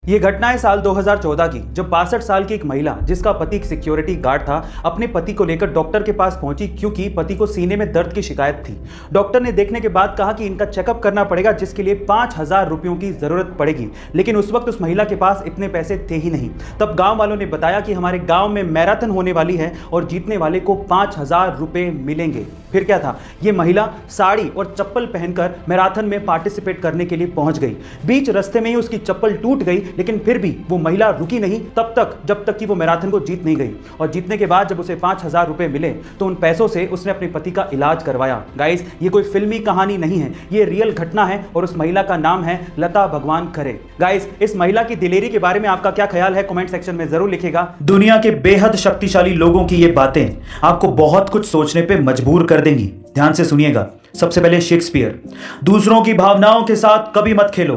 ये घटना है साल 2014 की, जब 62 साल की एक महिला जिसका पति एक सिक्योरिटी गार्ड था, अपने पति को लेकर डॉक्टर के पास पहुंची क्योंकि पति को सीने में दर्द की शिकायत थी। डॉक्टर ने देखने के बाद कहा कि इनका चेकअप करना पड़ेगा, जिसके लिए 5000 रुपयों की जरूरत पड़ेगी। लेकिन उस वक्त उस महिला के पास इतने पैसे थे ही नहीं। तब गांव वालों ने बताया कि हमारे गांव में मैराथन होने वाली है और जीतने वाले को 5000 रुपए मिलेंगे। फिर क्या था, ये महिला साड़ी और चप्पल पहनकर मैराथन में पार्टिसिपेट करने के लिए पहुंच गई। बीच रास्ते में ही उसकी चप्पल टूट गई, लेकिन फिर भी वो महिला रुकी नहीं तब तक जब तक कि वो मैराथन को जीत नहीं गई। और जीतने के बाद जब उसे 5000 रुपए मिले तो उन पैसों से उसने अपने पति का इलाज करवाया। गाइस, ये कोई फिल्मी कहानी नहीं है, ये रियल घटना है और उस महिला का नाम है लता भगवान खरे। गाइस, इस महिला की दिलेरी के बारे में आपका क्या ख्याल है, कमेंट सेक्शन में जरूर लिखिएगा। दुनिया के बेहद शक्तिशाली लोगों की ये बातें आपको बहुत कुछ सोचने पे मजबूर कर देंगी। ध्यान से सुनिएगा। सबसे पहले शेक्सपियर, दूसरों की भावनाओं के साथ कभी मत खेलो,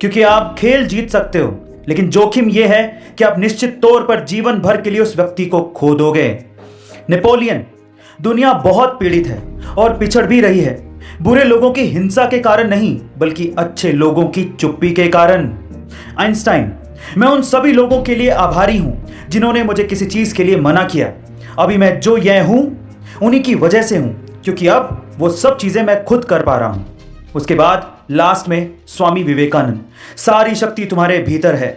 क्योंकि आप खेल जीत सकते हो, लेकिन जोखिम यह है कि आप निश्चित तौर पर जीवन भर के लिए उस व्यक्ति को खो दोगे। नेपोलियन, दुनिया बहुत पीड़ित है और पिछड़ भी रही है, बुरे लोगों की हिंसा के कारण नहीं, बल्कि अच्छे लोगों की चुप्पी के कारण। आइंस्टाइन, मैं उन सभी लोगों के लिए आभारी हूं जिन्होंने मुझे किसी चीज के लिए मना किया। अभी मैं जो यह हूं उन्हीं की वजह से हूं, क्योंकि अब वो सब चीजें मैं खुद कर पा रहा हूं। उसके बाद लास्ट में स्वामी विवेकानंद, सारी शक्ति तुम्हारे भीतर है,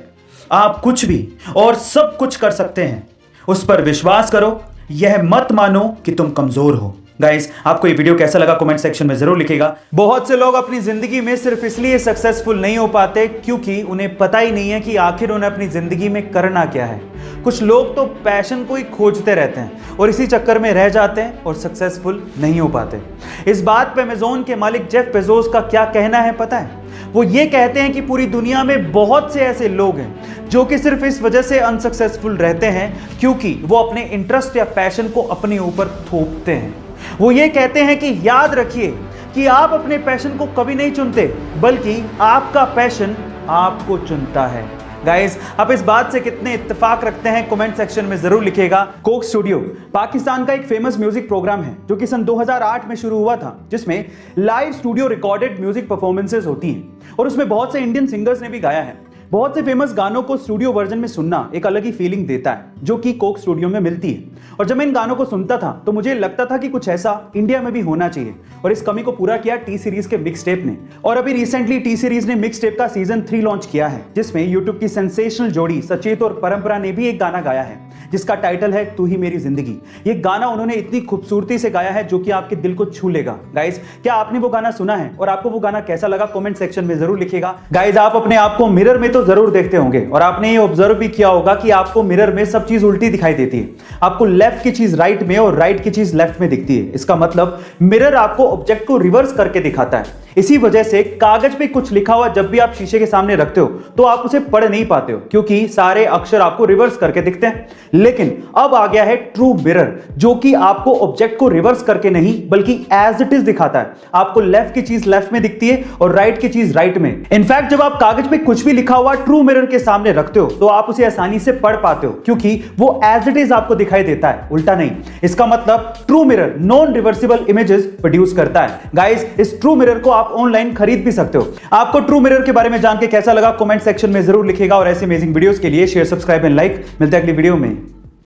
आप कुछ भी और सब कुछ कर सकते हैं, उस पर विश्वास करो, यह मत मानो कि तुम कमजोर हो। गाइस, आपको ये वीडियो कैसा लगा कमेंट सेक्शन में जरूर लिखिएगा। बहुत से लोग अपनी जिंदगी में सिर्फ इसलिए सक्सेसफुल नहीं हो पाते क्योंकि उन्हें पता ही नहीं है कि आखिर उन्हें अपनी जिंदगी में करना क्या है। कुछ लोग तो पैशन को ही खोजते रहते हैं और इसी चक्कर में रह जाते हैं और सक्सेसफुल नहीं हो पाते। इस बात पे अमेज़न के मालिक जेफ बेजोस का क्या कहना है पता है? वो ये कहते हैं कि पूरी दुनिया में बहुत से ऐसे लोग हैं जो कि सिर्फ इस वजह से अनसक्सेसफुल रहते हैं क्योंकि वो अपने इंटरेस्ट या पैशन को अपने ऊपर थोपते हैं। वो ये कहते हैं कि याद रखिए कि आप अपने पैशन को कभी नहीं चुनते, बल्कि आपका पैशन आपको चुनता है। गाइस, आप इस बात से कितने इत्तेफाक रखते हैं कमेंट सेक्शन में जरूर लिखिएगा। कोक स्टूडियो पाकिस्तान का एक फेमस म्यूजिक प्रोग्राम है जो कि सन 2008 में शुरू हुआ था, जिसमें live studio recorded music performances होती हैं और उसमें बहुत से इंडियन सिंगर्स ने भी गाया है। बहुत से फेमस गानों को स्टूडियो वर्जन में सुनना एक अलग ही फीलिंग देता है जो कि कोक स्टूडियो में मिलती है। और जब मैं इन गानों को सुनता था तो मुझे लगता था कि कुछ ऐसा इंडिया में भी होना चाहिए, और इस कमी को पूरा किया टी सीरीज के मिक्स टेप ने। और अभी रिसेंटली टी सीरीज ने मिक्स टेप का सीजन 3 लॉन्च किया है, जिसमें यूट्यूब की सेंसेशनल जोड़ी सचेत और परंपरा ने भी एक गाना गाया है जिसका टाइटल है तू ही मेरी जिंदगी। ये गाना उन्होंने इतनी खूबसूरती से गाया है जो कि आपके दिल को छू लेगा। गाइस, क्या आपने वो गाना सुना है और आपको वो गाना कैसा लगा कमेंट सेक्शन में जरूर लिखिएगा। गाइस, आप अपने आप को मिरर में तो जरूर देखते होंगे और आपने ये ऑब्जर्व भी किया होगा कि आपको मिरर में सब चीज उल्टी दिखाई देती है। आपको लेफ्ट की चीज राइट में और राइट की चीज लेफ्ट में दिखती है। इसका मतलब मिरर आपको ऑब्जेक्ट को रिवर्स करके दिखाता है। इसी वजह से कागज पे कुछ लिखा हुआ जब भी आप शीशे के सामने रखते हो तो आप उसे पढ़ नहीं पाते हो, क्योंकि सारे अक्षर आपको रिवर्स करके दिखते हैं। लेकिन अब आ गया है ट्रू मिरर, जो कि आपको ऑब्जेक्ट को रिवर्स करके नहीं बल्कि एज इट इज दिखाता है। आपको लेफ्ट की चीज लेफ्ट में दिखती है और राइट की चीज राइट में। इनफैक्ट जब आप कागज पे कुछ भी लिखा हुआ ट्रू मिरर के सामने रखते हो तो आप उसे आसानी से पढ़ पाते हो, क्योंकि वो एज इट इज आपको दिखाई देता है, उल्टा नहीं। इसका मतलब true mirror non reversible images produce करता है। गाइस, इस ट्रू मिरर को आप ऑनलाइन खरीद भी सकते हो। आपको ट्रू मिरर के बारे में जान के कैसा लगा कमेंट सेक्शन में जरूर लिखिएगा और ऐसे अमेजिंग वीडियोस के लिए शेयर, सब्सक्राइब एंड लाइक। मिलते हैं अगली वीडियो में।